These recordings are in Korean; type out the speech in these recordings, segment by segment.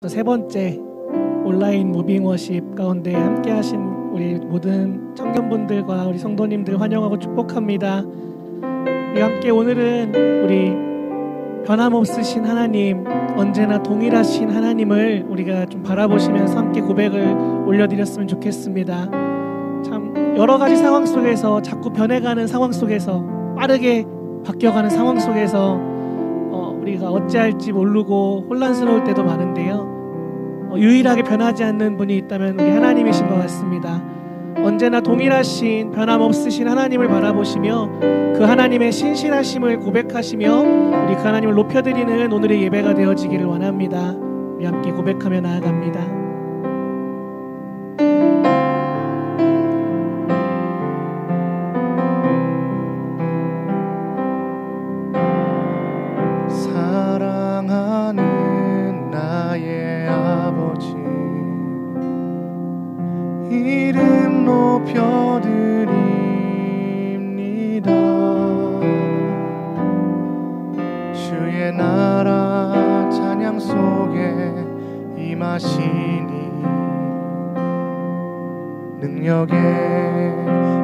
세 번째 온라인 무빙 워십 가운데 함께 하신 우리 모든 청년분들과 우리 성도님들 환영하고 축복합니다. 우리 함께 오늘은 우리 변함없으신 하나님, 언제나 동일하신 하나님을 우리가 좀 바라보시면서 함께 고백을 올려드렸으면 좋겠습니다. 참 여러 가지 상황 속에서 자꾸 변해가는 상황 속에서 빠르게 바뀌어가는 상황 속에서 우리가 어찌할지 모르고 혼란스러울 때도 많은데요. 유일하게 변하지 않는 분이 있다면 우리 하나님이신 것 같습니다. 언제나 동일하신 변함없으신 하나님을 바라보시며 그 하나님의 신실하심을 고백하시며 우리 그 하나님을 높여드리는 오늘의 예배가 되어지기를 원합니다. 우리 함께 고백하며 나아갑니다. 이름 높여드립니다. 주의 나라 찬양 속에 임하시니 능력에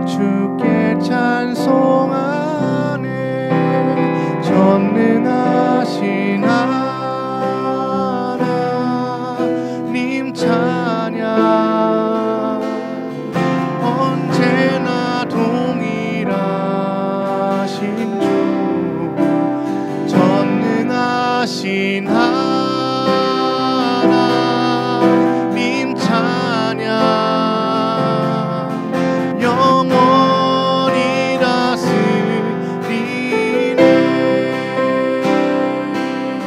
주께 찬송하네. 전능하신 하나님 찬양 전능하신 하나님 찬양 영원히 다스리네.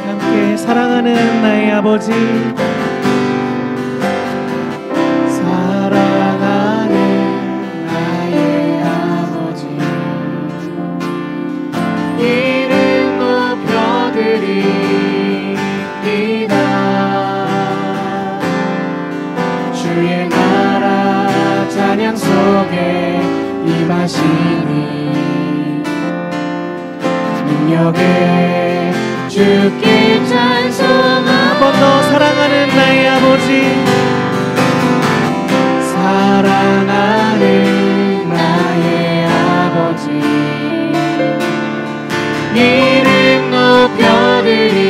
함께 사랑하는 나의 아버지, 주의 나라 찬양 속에 임하시니 능력에 주께 찬송하네. 한 번 더 사랑하는 나의 아버지, 사랑하는 나의 아버지 이름 높여드립니다.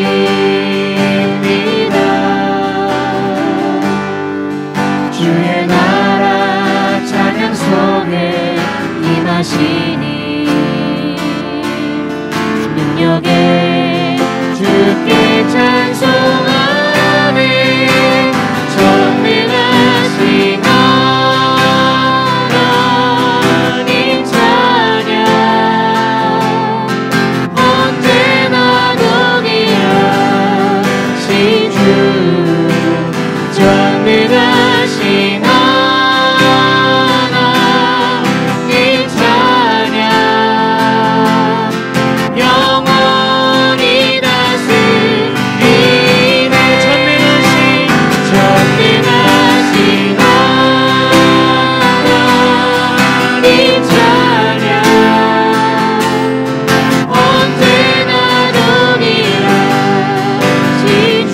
주의 나라 찬양 속에 임하시니 능력에 주께 찬송하네. 전능하신 하나님 찬양 언제나 동일하신 주 전능하신 하나님 찬양 영원히 다스리네. 전능하신 하나님 찬양 언제나 동일하신 주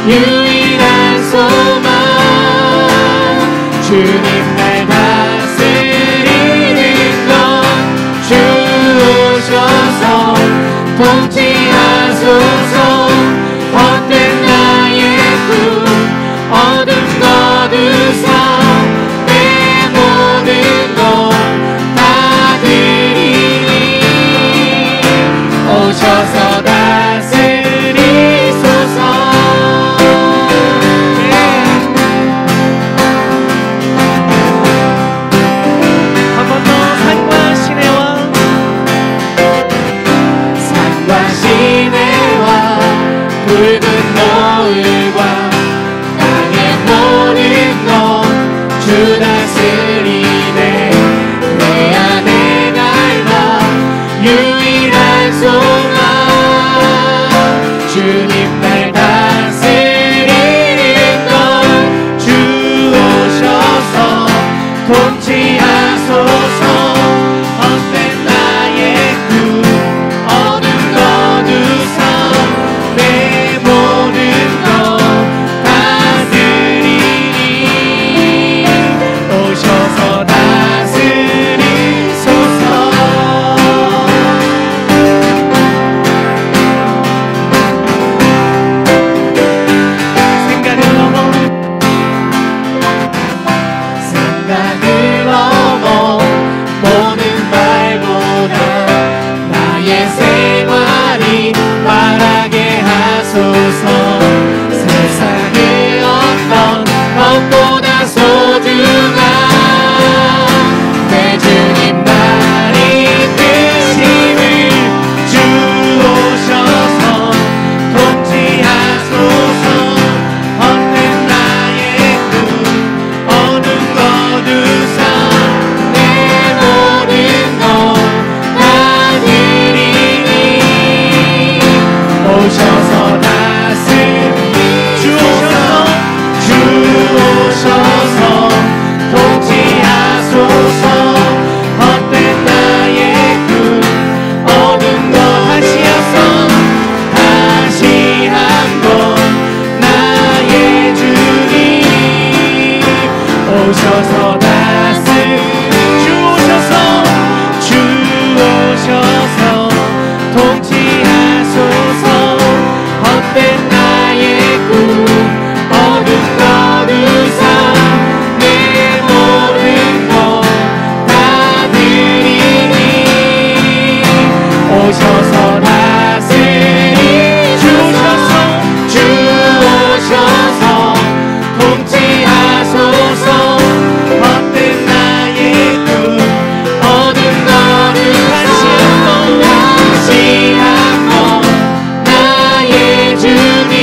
유일한 소망 주님 날 다스리는 것 주 오셔서 통치하소서 헛된 나의 꿈 어둠 거두사 내 모든 것 다 드리니 오셔서 다스리소서 한 번 더 산과 시내 왕 산과 시내와 붉은 노을과 땅의 모든 것 주 다스리네 내 안에 날마 유일한 소망 주님 날 다스리는 것 주 오셔서 통치하소서 헛된 나의 꿈 어둠 거두사 내 모든 것 다 드리니 오셔서 다스리소서 생각을 넘어 생각을 넘어 보는 말보다 나의 생활이 말하게 하소서 세상의 어떤 것보다 소중한 내 주님 날 이끄심을 주 오셔서 통치하소서 헛된 나의 꿈 어둠 거두사 내 모든 것 다 드리니 오셔서 주 오셔서 통치하소서 헛된 나의 꿈 어둠 것 다시 한번 나의 주님 오셔서 주 오셔서 통치하소서 헛된 나의 꿈 어둠 거두사 내 모든 것 다 드리니 오셔서 주 오셔서 통치하소서 헛된 나의 꿈 어둠 거두사 다시 한번 나의 주님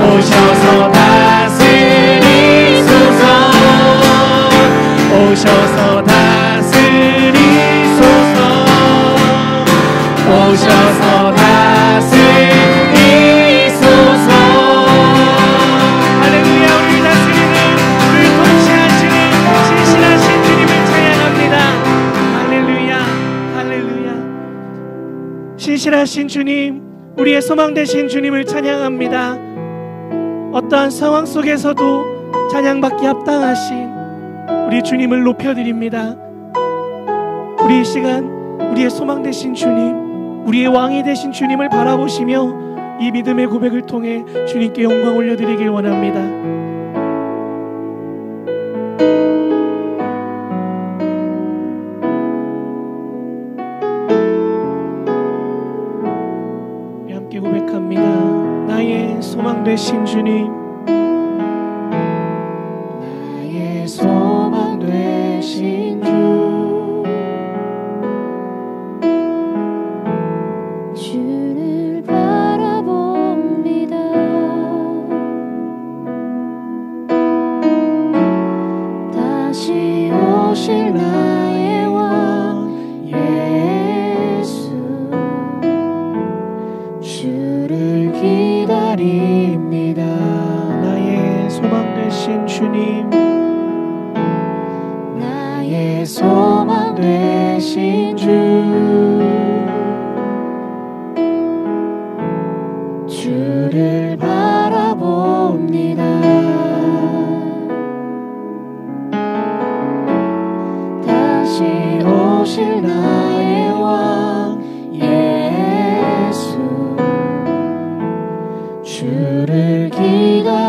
오셔서 다스리소서 오셔서 다스리소서 오셔서 다스리소서 할렐루야. 우리 다스리는 우리 통치하시는 신실하신 주님을 찬양합니다. 할렐루야. 할렐루야. 신실하신 주님, 우리의 소망 되신 주님을 찬양합니다. 어떠한 상황 속에서도 찬양받기 합당하신 우리 주님을 높여드립니다. 우리 이 시간 우리의 소망 되신 주님, 우리의 왕이 되신 주님을 바라보시며 이 믿음의 고백을 통해 주님께 영광 올려드리길 원합니다. 우리 함께 고백합니다. 나의 소망 되신 주님, 나의 소망 되신 주 주를 바라봅니다. 다시 오실 나의 왕 예수 주를 기다립니다. 나의 소망 되신 주님, 나의 소망 되신 주 주를 바라봅니다.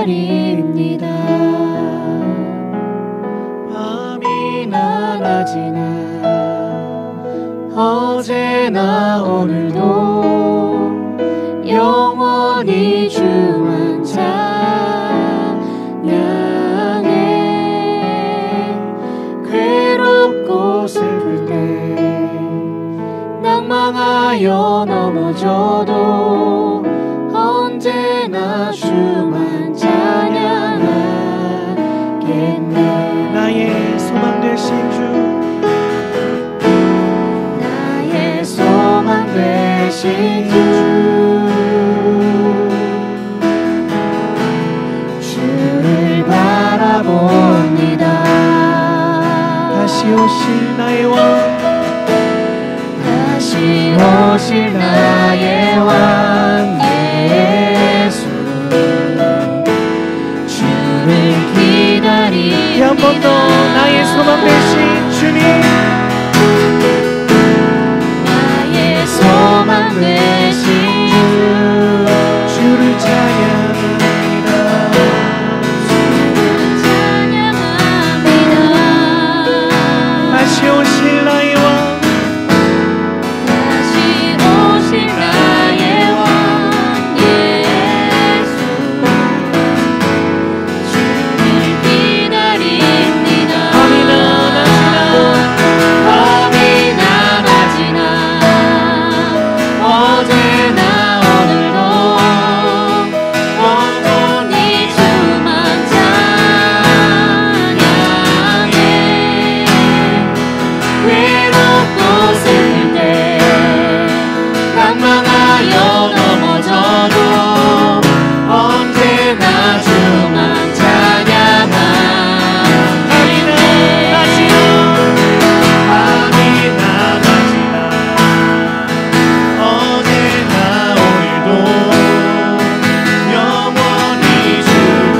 기다립니다. 밤이나 낮이나 어제나 오늘도 영원히 주만 찬양해. 괴롭고 슬플 때 낭망하여 넘어져도 언제나 주만 찬양하겠네. 나의 소망 되신 주, 나의 소망 되신 주, 주를 바라봅니다. 다시 오실 나의 왕, 다시 오실 나의 왕 예수, 주를 기다립니다. 한 번 더 나의 소망 되신 주님, 나의 소망 되신 주, 주를 찬양합니다. 주를 찬양합니다. 다시 오실 나의 왕, 다시 오실 나의 왕 예수, 주를 기다립니다. 밤이나 낮이나 어제나 오늘도 영원히 주만 찬양해. 외롭고 슬플 때 낭망하여 넘어져도 언제나 주만 찬양하네. 밤이나 낮이나 어제나 오늘도 영원히 주만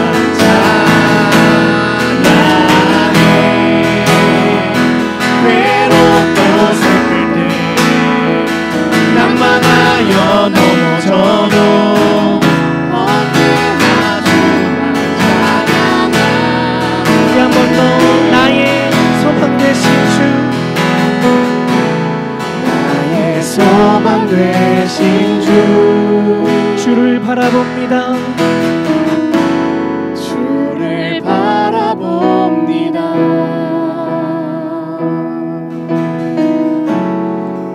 찬양해. 외롭고 슬플 때 낭만하여 넘어져도 언제나 주만 찬양하네. 한 번 더 나의 소망 되신 주, 나의 소망 되신 주, 주를 바라봅니다. 주를 바라봅니다.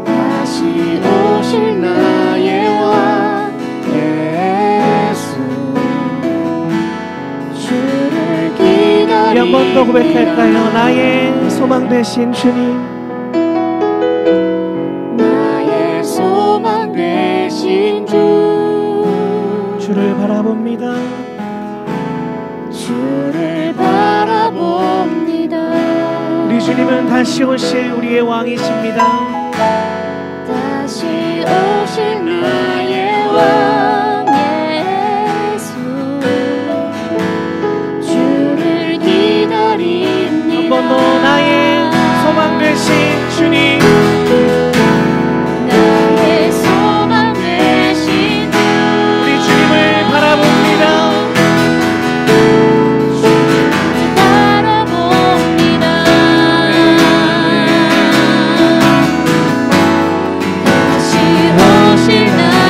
다시 오실 나의 왕 예수, 주를 한 번 더 고백할까요? 기다립니다. 나의 소망 되신 주님, 나의 소망 되신 주, 주를 바라봅니다. 주를 바라봅니다. 우리 주님은 다시 오실 우리의 왕이십니다. 다시 오실 나의 왕 예수, 주를 기다립니다. 한 번 더 나의 소망 되신 주님, 나의 소망 되신 주, 우리 주님을 바라봅니다. 주를 바라봅니다. 다시 오실 나의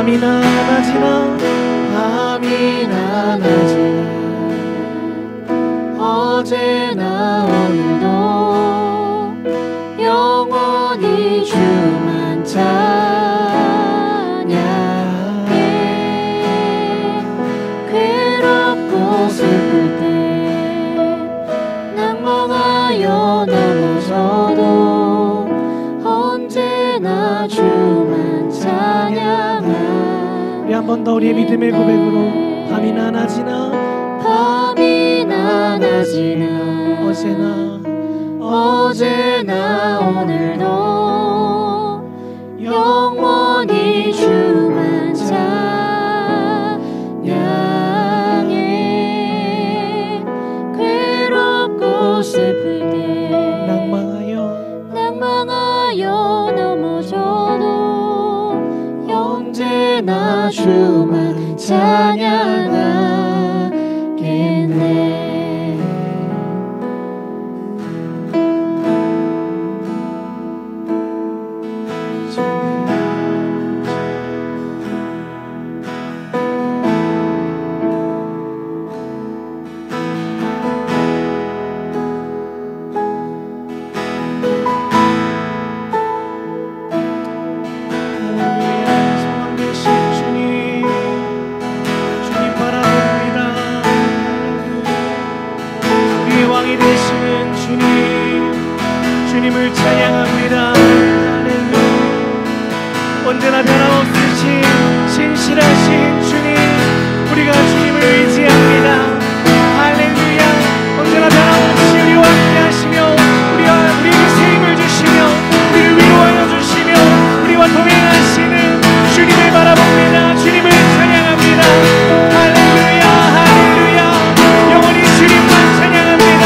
밤이나 낮이나 밤이나 낮이나 어제나 오늘도 영원히 주만 찬양해. 괴롭고 슬플 때 낭망하여 넘어져도 언제나 주만 찬양하. 우리 한 번 더 우리의 믿음의 고백으로 밤이나 낮이나 밤이나 낮이나 어제나 오늘도 영원히 주만 찬양해. 괴롭고 슬플 때 낭망하여 넘어져도 언제나 주만 찬양하겠네. 주님을 찬양합니다. 할렐루야. 언제나 변함없으신 신실하신 주님, 우리가 주님을 의지합니다. 할렐루야. 언제나 변함없이 우리와 함께 하시며 우리에게 새 힘을 주시며 우리를 위로하여 주시며 우리와 동행하시는 주님을 바라봅니다. 주님을 찬양합니다. 할렐루야. 할렐루야. 영원히 주님만 찬양합니다.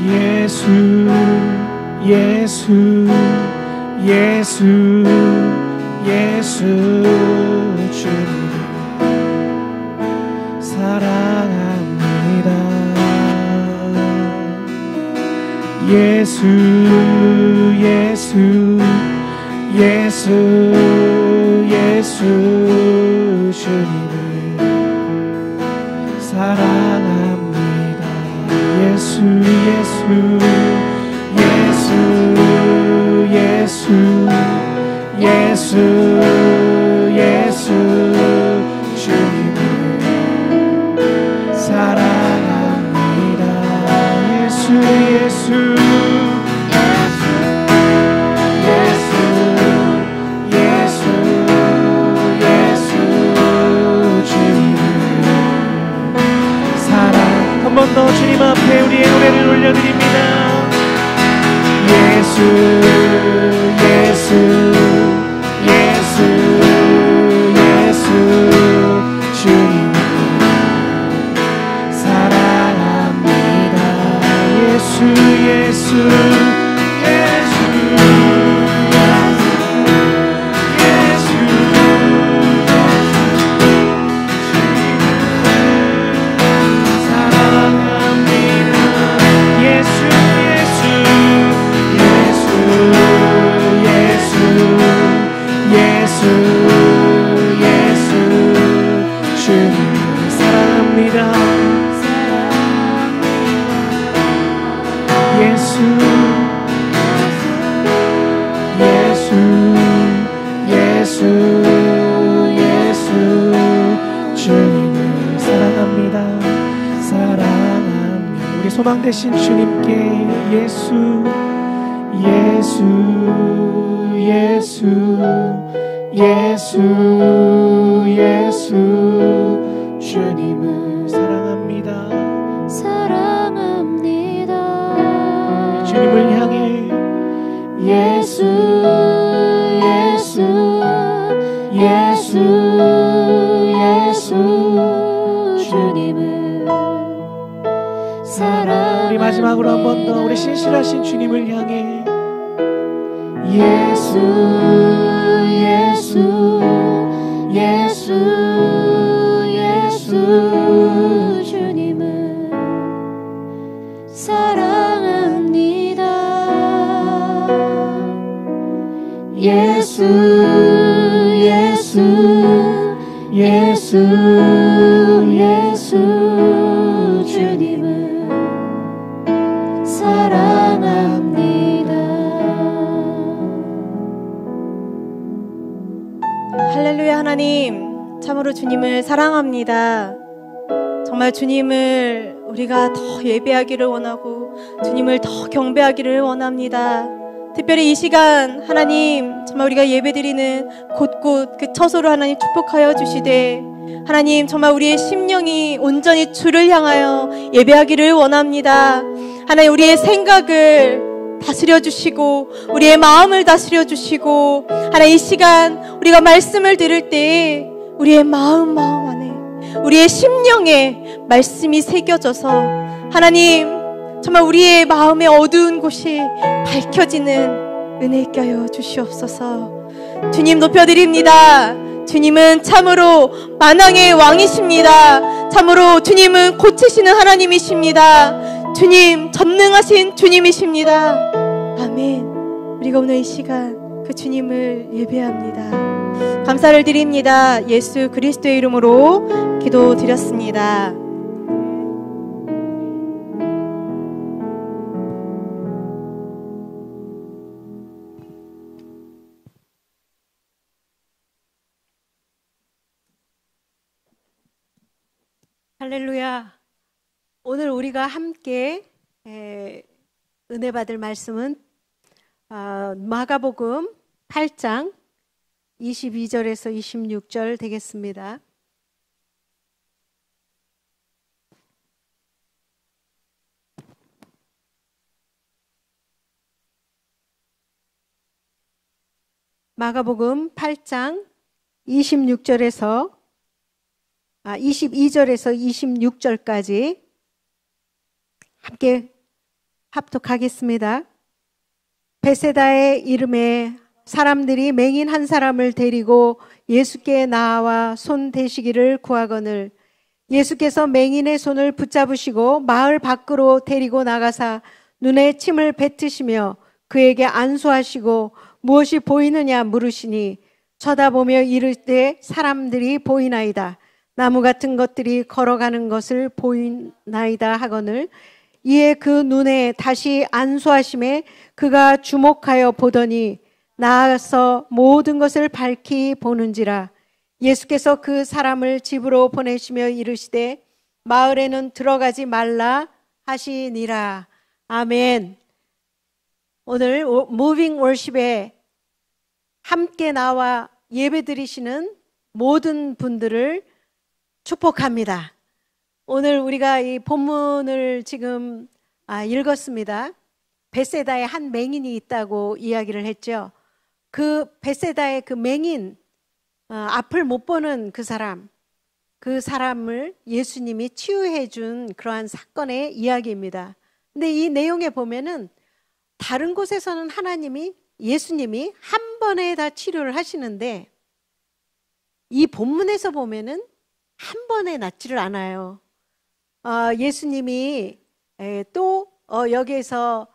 예수 주님 사랑합니다. 예수 주님을 사랑합니다. 예수 주님을 사랑합니다. 예수 주님을 사랑. 한 번 더 주님 앞에 우리의 노래를 올려드립니다. 예수 주님을 사랑합니다. 예수 주님을 사랑합니다. 우리 소망 되신 주님께 예수 주님을 사랑합니다. 주님을 향해 예수 주님을 사랑합니다. 우리 마지막으로 한 번 더 우리 신실하신 주님을 향해 예수 예수 예수 예수 주님을 사랑합니다. 예수 예수 예수 예수 주님을 사랑합니다. 할렐루야. 하나님, 참으로 주님을 사랑합니다. 정말 주님을 우리가 더 예배하기를 원하고 주님을 더 경배하기를 원합니다. 특별히 이 시간 하나님, 정말 우리가 예배드리는 곳곳 그 처소로 하나님 축복하여 주시되, 하나님 정말 우리의 심령이 온전히 주를 향하여 예배하기를 원합니다. 하나님, 우리의 생각을 다스려 주시고 우리의 마음을 다스려 주시고, 하나님 이 시간 우리가 말씀을 들을 때 우리의 마음 안에, 우리의 심령에 말씀이 새겨져서 하나님 정말 우리의 마음의 어두운 곳이 밝혀지는 은혜 있게 하여 주시옵소서. 주님 높여드립니다. 주님은 참으로 만왕의 왕이십니다. 참으로 주님은 고치시는 하나님이십니다. 주님 전능하신 주님이십니다. 아멘. 우리가 오늘 이 시간 그 주님을 예배합니다. 감사를 드립니다. 예수 그리스도의 이름으로 기도드렸습니다. 할렐루야. 오늘 우리가 함께 은혜 받을 말씀은 마가복음 8장 22절에서 26절 되겠습니다. 마가복음 8장 22절에서 26절까지 함께 합독하겠습니다. 베세다의 이름에 사람들이 맹인 한 사람을 데리고 예수께 나와 손 대시기를 구하거늘, 예수께서 맹인의 손을 붙잡으시고 마을 밖으로 데리고 나가사 눈에 침을 뱉으시며 그에게 안수하시고 무엇이 보이느냐 물으시니 쳐다보며 이르되 사람들이 보이나이다. 나무 같은 것들이 걸어가는 것을 보이나이다 하거늘, 이에 그 눈에 다시 안수하심에 그가 주목하여 보더니 나아서 모든 것을 밝히 보는지라. 예수께서 그 사람을 집으로 보내시며 이르시되 마을에는 들어가지 말라 하시니라. 아멘. 오늘 무빙 월십에 함께 나와 예배드리시는 모든 분들을 축복합니다. 오늘 우리가 이 본문을 지금 읽었습니다. 베세다에 한 맹인이 있다고 이야기를 했죠. 그 베세다의 그 맹인, 앞을 못 보는 그 사람을 예수님이 치유해 준 그러한 사건의 이야기입니다. 근데 이 내용에 보면은 다른 곳에서는 예수님이 한 번에 다 치료를 하시는데, 이 본문에서 보면은 한 번에 낫지를 않아요. 예수님이 또 여기에서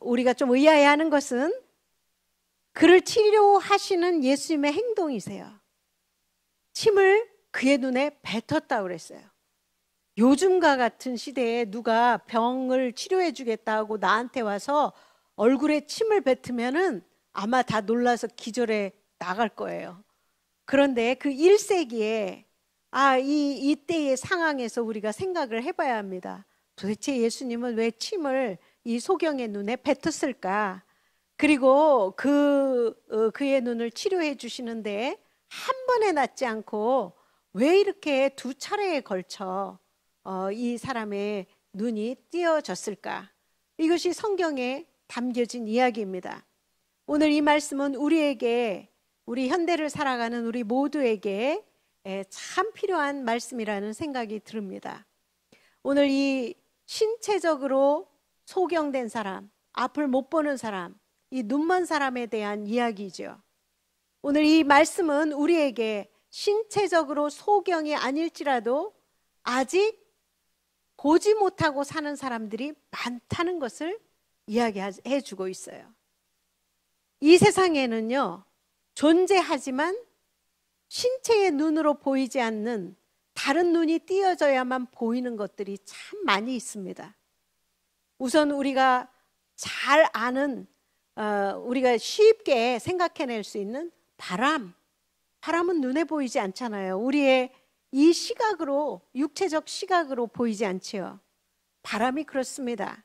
우리가 좀 의아해하는 것은 그를 치료하시는 예수님의 행동이세요. 침을 그의 눈에 뱉었다고 그랬어요. 요즘과 같은 시대에 누가 병을 치료해 주겠다고 나한테 와서 얼굴에 침을 뱉으면은 아마 다 놀라서 기절해 나갈 거예요. 그런데 그 1세기에 이때의 상황에서 우리가 생각을 해봐야 합니다. 도대체 예수님은 왜 침을 이 소경의 눈에 뱉었을까? 그리고 그의 눈을 치료해 주시는데 한 번에 낫지 않고 왜 이렇게 두 차례에 걸쳐 이 사람의 눈이 띄어졌을까? 이것이 성경에 담겨진 이야기입니다. 오늘 이 말씀은 우리 현대를 살아가는 우리 모두에게 참 필요한 말씀이라는 생각이 듭니다. 오늘 이 신체적으로 소경된 사람, 앞을 못 보는 사람, 이 눈먼 사람에 대한 이야기죠. 오늘 이 말씀은 우리에게 신체적으로 소경이 아닐지라도 아직 보지 못하고 사는 사람들이 많다는 것을 이야기해 주고 있어요. 이 세상에는요, 존재하지만 신체의 눈으로 보이지 않는 다른 눈이 띄어져야만 보이는 것들이 참 많이 있습니다. 우선 우리가 잘 아는, 우리가 쉽게 생각해낼 수 있는 바람은 눈에 보이지 않잖아요. 우리의 이 시각으로, 육체적 시각으로 보이지 않지요. 바람이 그렇습니다.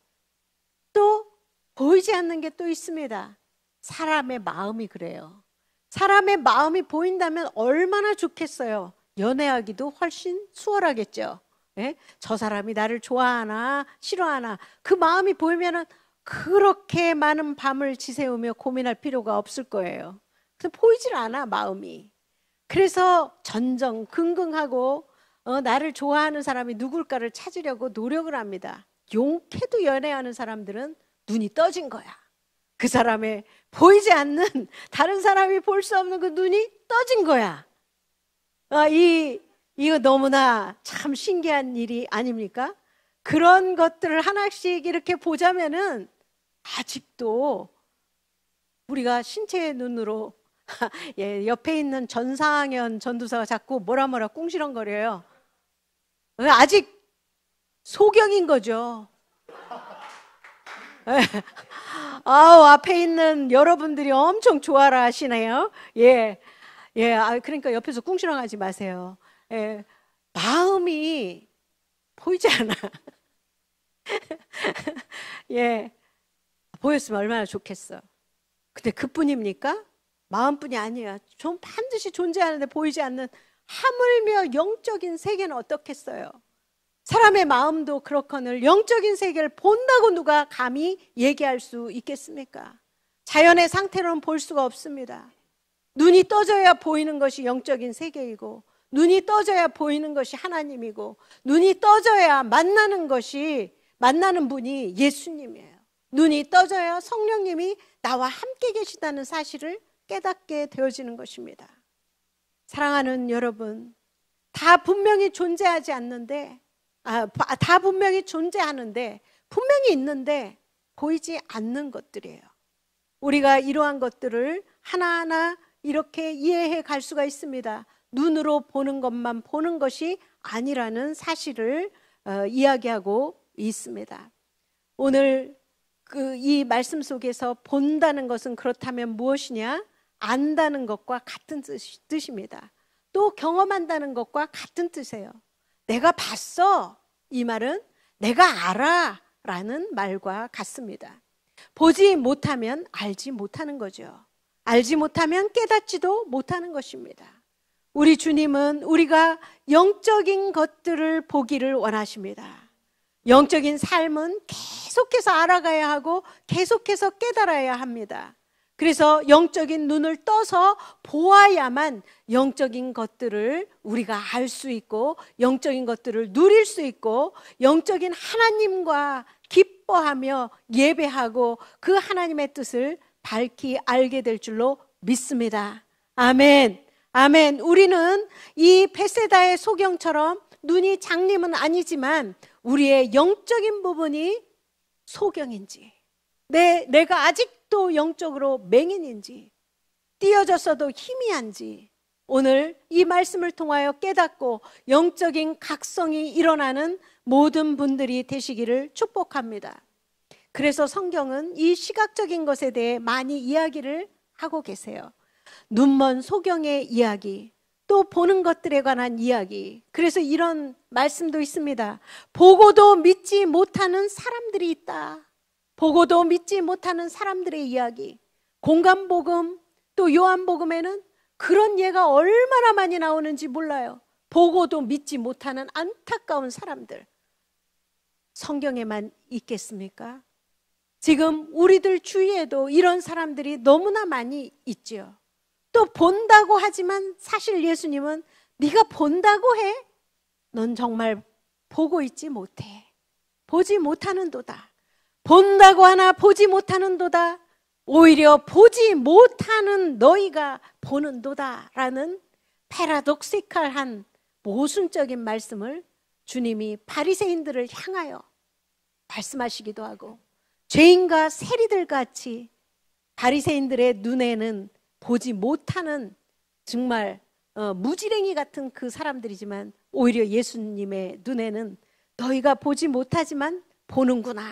또 보이지 않는 게 또 있습니다. 사람의 마음이 그래요. 사람의 마음이 보인다면 얼마나 좋겠어요. 연애하기도 훨씬 수월하겠죠. 예? 저 사람이 나를 좋아하나 싫어하나 그 마음이 보이면 그렇게 많은 밤을 지새우며 고민할 필요가 없을 거예요. 그래서 보이질 않아, 마음이. 그래서 전전긍긍하고 나를 좋아하는 사람이 누굴까를 찾으려고 노력을 합니다. 용케도 연애하는 사람들은 눈이 떠진 거야. 그 사람의 보이지 않는, 다른 사람이 볼 수 없는 그 눈이 떠진 거야. 이거 너무나 참 신기한 일이 아닙니까? 그런 것들을 하나씩 이렇게 보자면은 아직도 우리가 신체의 눈으로 예, 옆에 있는 전상현 전도사가 자꾸 뭐라 꿍시렁거려요. 아직 소경인 거죠. 앞에 있는 여러분들이 엄청 좋아라 하시네요. 예, 그러니까 옆에서 꿍시렁하지 마세요. 예, 마음이 보이지 않아. 예, 보였으면 얼마나 좋겠어. 근데 그뿐입니까? 마음뿐이 아니에요. 좀 반드시 존재하는데 보이지 않는 하물며 영적인 세계는 어떻겠어요? 사람의 마음도 그렇거늘 영적인 세계를 본다고 누가 감히 얘기할 수 있겠습니까? 자연의 상태로는 볼 수가 없습니다. 눈이 떠져야 보이는 것이 영적인 세계이고, 눈이 떠져야 보이는 것이 하나님이고, 눈이 떠져야 만나는 분이 예수님이에요. 눈이 떠져야 성령님이 나와 함께 계시다는 사실을 깨닫게 되어지는 것입니다. 사랑하는 여러분, 다 분명히 존재하지 않는데, 다 분명히 존재하는데, 분명히 있는데 보이지 않는 것들이에요. 우리가 이러한 것들을 하나하나 이렇게 이해해 갈 수가 있습니다. 눈으로 보는 것만 보는 것이 아니라는 사실을 이야기하고 있습니다. 오늘 이 말씀 속에서 본다는 것은 그렇다면 무엇이냐? 안다는 것과 같은 뜻입니다. 또 경험한다는 것과 같은 뜻이에요. 내가 봤어, 이 말은 내가 알아 라는 말과 같습니다. 보지 못하면 알지 못하는 거죠. 알지 못하면 깨닫지도 못하는 것입니다. 우리 주님은 우리가 영적인 것들을 보기를 원하십니다. 영적인 삶은 계속해서 알아가야 하고 계속해서 깨달아야 합니다. 그래서 영적인 눈을 떠서 보아야만 영적인 것들을 우리가 알 수 있고, 영적인 것들을 누릴 수 있고, 영적인 하나님과 기뻐하며 예배하고 그 하나님의 뜻을 밝히 알게 될 줄로 믿습니다. 아멘. 아멘. 우리는 이 벳세다의 소경처럼 눈이 장님은 아니지만 우리의 영적인 부분이 소경인지, 내가 아직도 영적으로 맹인인지, 띄어졌어도 희미한지 오늘 이 말씀을 통하여 깨닫고 영적인 각성이 일어나는 모든 분들이 되시기를 축복합니다. 그래서 성경은 이 시각적인 것에 대해 많이 이야기를 하고 계세요. 눈먼 소경의 이야기, 또 보는 것들에 관한 이야기. 그래서 이런 말씀도 있습니다. 보고도 믿지 못하는 사람들이 있다. 보고도 믿지 못하는 사람들의 이야기. 공간복음, 또 요한복음에는 그런 예가 얼마나 많이 나오는지 몰라요. 보고도 믿지 못하는 안타까운 사람들. 성경에만 있겠습니까? 지금 우리들 주위에도 이런 사람들이 너무나 많이 있지요. 또 본다고 하지만 사실 예수님은 네가 본다고 해? 넌 정말 보고 있지 못해. 보지 못하는도다. 본다고 하나 보지 못하는도다. 오히려 보지 못하는 너희가 보는도다라는 패러독시칼한 모순적인 말씀을 주님이 바리새인들을 향하여 말씀하시기도 하고, 죄인과 세리들 같이 바리새인들의 눈에는 보지 못하는 정말 무지랭이 같은 그 사람들이지만, 오히려 예수님의 눈에는 너희가 보지 못하지만 보는구나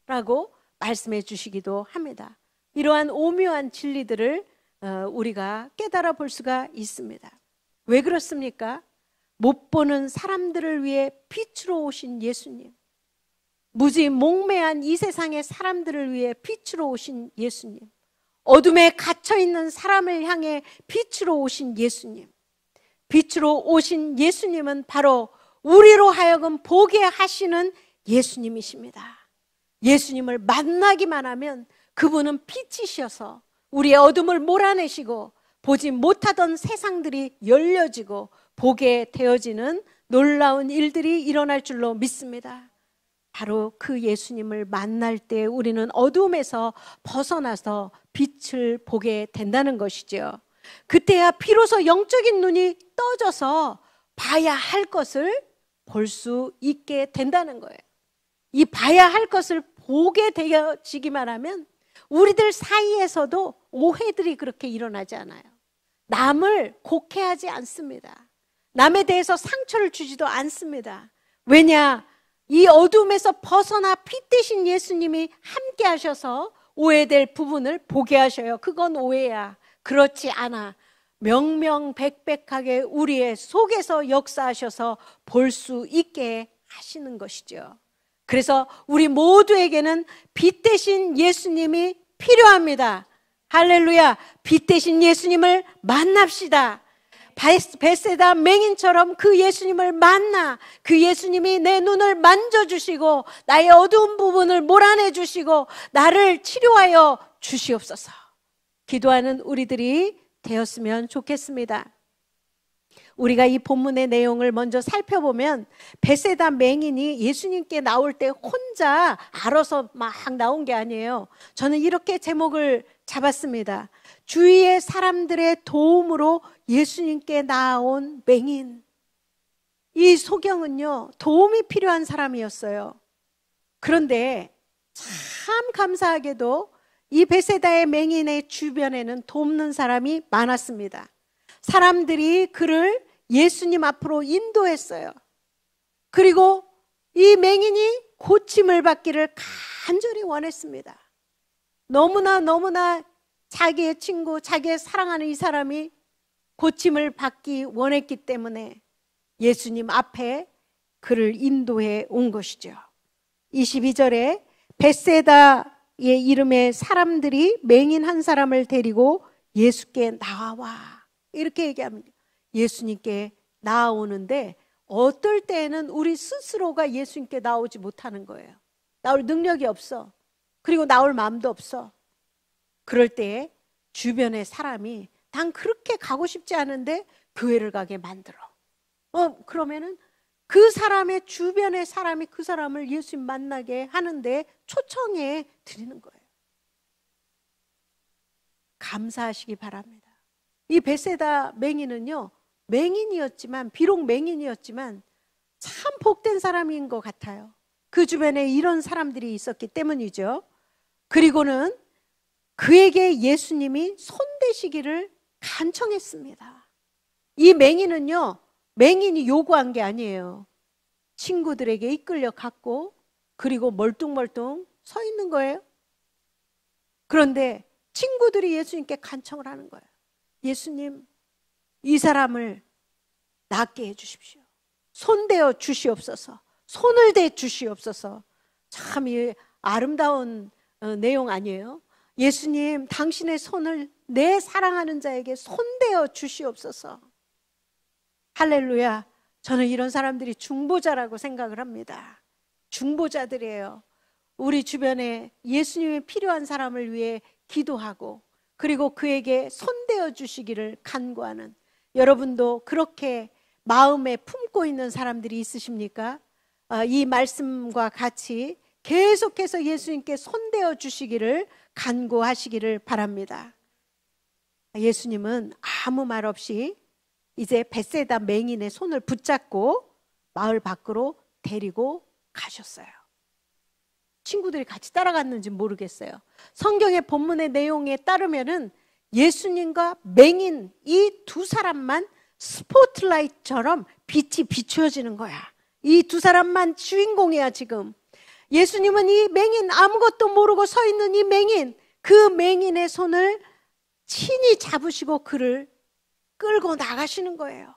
라고 말씀해 주시기도 합니다. 이러한 오묘한 진리들을 우리가 깨달아 볼 수가 있습니다. 왜 그렇습니까? 못 보는 사람들을 위해 빛으로 오신 예수님, 무지 몽매한 이 세상의 사람들을 위해 빛으로 오신 예수님, 어둠에 갇혀있는 사람을 향해 빛으로 오신 예수님, 빛으로 오신 예수님은 바로 우리로 하여금 보게 하시는 예수님이십니다. 예수님을 만나기만 하면 그분은 빛이셔서 우리의 어둠을 몰아내시고 보지 못하던 세상들이 열려지고 보게 되어지는 놀라운 일들이 일어날 줄로 믿습니다. 바로 그 예수님을 만날 때 우리는 어둠에서 벗어나서 빛을 보게 된다는 것이죠. 그때야 비로소 영적인 눈이 떠져서 봐야 할 것을 볼 수 있게 된다는 거예요. 이 봐야 할 것을 보게 되어지기만 하면 우리들 사이에서도 오해들이 그렇게 일어나지 않아요. 남을 곡해하지 않습니다. 남에 대해서 상처를 주지도 않습니다. 왜냐? 이 어둠에서 벗어나 빛 되신 예수님이 함께 하셔서 오해될 부분을 보게 하셔요. 그건 오해야. 그렇지 않아. 명명백백하게 우리의 속에서 역사하셔서 볼 수 있게 하시는 것이죠. 그래서 우리 모두에게는 빛 되신 예수님이 필요합니다. 할렐루야. 빛 되신 예수님을 만납시다. 베세다 맹인처럼 그 예수님을 만나, 그 예수님이 내 눈을 만져주시고 나의 어두운 부분을 몰아내주시고 나를 치료하여 주시옵소서. 기도하는 우리들이 되었으면 좋겠습니다. 우리가 이 본문의 내용을 먼저 살펴보면 베세다 맹인이 예수님께 나올 때 혼자 알아서 막 나온 게 아니에요. 저는 이렇게 제목을 잡았습니다. 주위의 사람들의 도움으로 예수님께 나온 맹인. 이 소경은요, 도움이 필요한 사람이었어요. 그런데 참 감사하게도 이 베세다의 맹인의 주변에는 돕는 사람이 많았습니다. 사람들이 그를 예수님 앞으로 인도했어요. 그리고 이 맹인이 고침을 받기를 간절히 원했습니다. 너무나 자기의 친구, 자기의 사랑하는 이 사람이 고침을 받기 원했기 때문에 예수님 앞에 그를 인도해 온 것이죠. 22절에 베세다의 이름의 사람들이 맹인 한 사람을 데리고 예수께 나와 이렇게 얘기합니다. 예수님께 나오는데 어떨 때에는 우리 스스로가 예수님께 나오지 못하는 거예요. 나올 능력이 없어. 그리고 나올 마음도 없어. 그럴 때 주변의 사람이 난 그렇게 가고 싶지 않은데 교회를 가게 만들어. 그러면은 그 사람의 주변의 사람이 그 사람을 예수님 만나게 하는데 초청해 드리는 거예요. 감사하시기 바랍니다. 이 베세다 맹인은요, 비록 맹인이었지만 참 복된 사람인 것 같아요. 그 주변에 이런 사람들이 있었기 때문이죠. 그리고는 그에게 예수님이 손대시기를 간청했습니다. 이 맹인은요, 맹인이 요구한 게 아니에요. 친구들에게 이끌려 갔고 그리고 멀뚱멀뚱 서 있는 거예요. 그런데 친구들이 예수님께 간청을 하는 거예요. 예수님, 이 사람을 낫게 해주십시오. 손대어 주시옵소서. 손을 대 주시옵소서. 참 이 아름다운 내용 아니에요? 예수님, 당신의 손을 내 사랑하는 자에게 손대어 주시옵소서. 할렐루야. 저는 이런 사람들이 중보자라고 생각을 합니다. 중보자들이에요. 우리 주변에 예수님이 필요한 사람을 위해 기도하고 그리고 그에게 손대어 주시기를 간구하는, 여러분도 그렇게 마음에 품고 있는 사람들이 있으십니까? 이 말씀과 같이 계속해서 예수님께 손대어 주시기를 간구하시기를 바랍니다. 예수님은 아무 말 없이 이제 벳세다 맹인의 손을 붙잡고 마을 밖으로 데리고 가셨어요. 친구들이 같이 따라갔는지 모르겠어요. 성경의 본문의 내용에 따르면은 예수님과 맹인 이 두 사람만 스포트라이트처럼 빛이 비추어지는 거야. 이 두 사람만 주인공이야 지금. 예수님은 이 맹인, 아무것도 모르고 서 있는 이 맹인, 그 맹인의 손을 친히 잡으시고 그를 끌고 나가시는 거예요.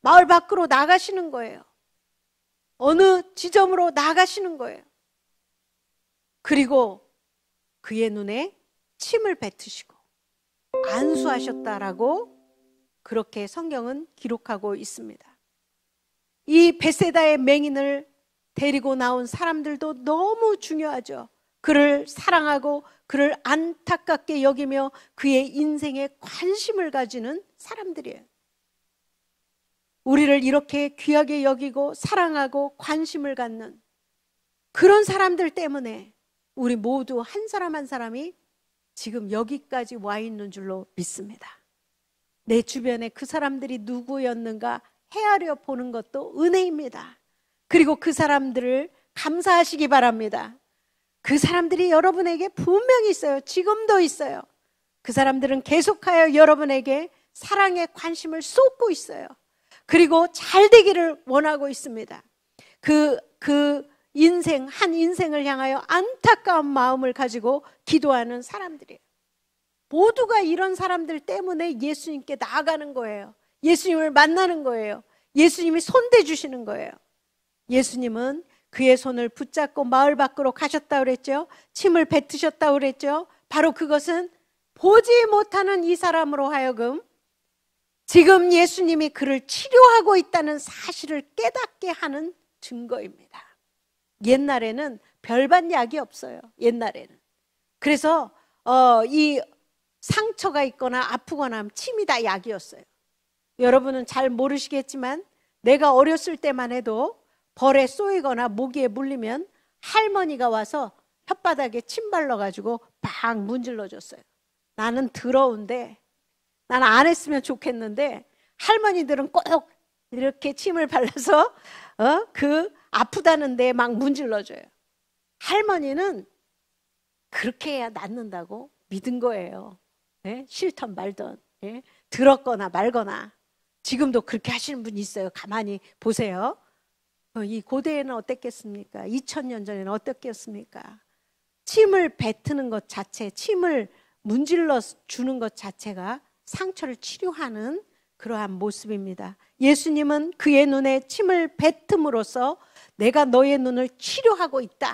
마을 밖으로 나가시는 거예요. 어느 지점으로 나가시는 거예요. 그리고 그의 눈에 침을 뱉으시고 안수하셨다라고 그렇게 성경은 기록하고 있습니다. 이 벳세다의 맹인을 데리고 나온 사람들도 너무 중요하죠. 그를 사랑하고 그를 안타깝게 여기며 그의 인생에 관심을 가지는 사람들이에요. 우리를 이렇게 귀하게 여기고 사랑하고 관심을 갖는 그런 사람들 때문에 우리 모두 한 사람 한 사람이 지금 여기까지 와 있는 줄로 믿습니다. 내 주변에 그 사람들이 누구였는가 헤아려 보는 것도 은혜입니다. 그리고 그 사람들을 감사하시기 바랍니다. 그 사람들이 여러분에게 분명히 있어요. 지금도 있어요. 그 사람들은 계속하여 여러분에게 사랑의 관심을 쏟고 있어요. 그리고 잘 되기를 원하고 있습니다. 그 인생, 한 인생을 향하여 안타까운 마음을 가지고 기도하는 사람들이에요. 모두가 이런 사람들 때문에 예수님께 나아가는 거예요. 예수님을 만나는 거예요. 예수님이 손대 주시는 거예요. 예수님은 그의 손을 붙잡고 마을 밖으로 가셨다고 그랬죠. 침을 뱉으셨다고 그랬죠. 바로 그것은 보지 못하는 이 사람으로 하여금 지금 예수님이 그를 치료하고 있다는 사실을 깨닫게 하는 증거입니다. 옛날에는 별반 약이 없어요. 옛날에는. 그래서 이 상처가 있거나 아프거나 하면 침이 다 약이었어요. 여러분은 잘 모르시겠지만 내가 어렸을 때만 해도 벌에 쏘이거나 모기에 물리면 할머니가 와서 혓바닥에 침 발라가지고 막 문질러줬어요. 나는 더러운데 나는 안 했으면 좋겠는데 할머니들은 꼭 이렇게 침을 발라서 그 아프다는 데에 막 문질러줘요. 할머니는 그렇게 해야 낫는다고 믿은 거예요. 네? 싫던 말던, 네? 들었거나 말거나. 지금도 그렇게 하시는 분이 있어요. 가만히 보세요. 이 고대에는 어땠겠습니까? 2000년 전에는 어떻겠습니까? 침을 뱉는 것 자체, 침을 문질러 주는 것 자체가 상처를 치료하는 그러한 모습입니다. 예수님은 그의 눈에 침을 뱉음으로써 내가 너의 눈을 치료하고 있다.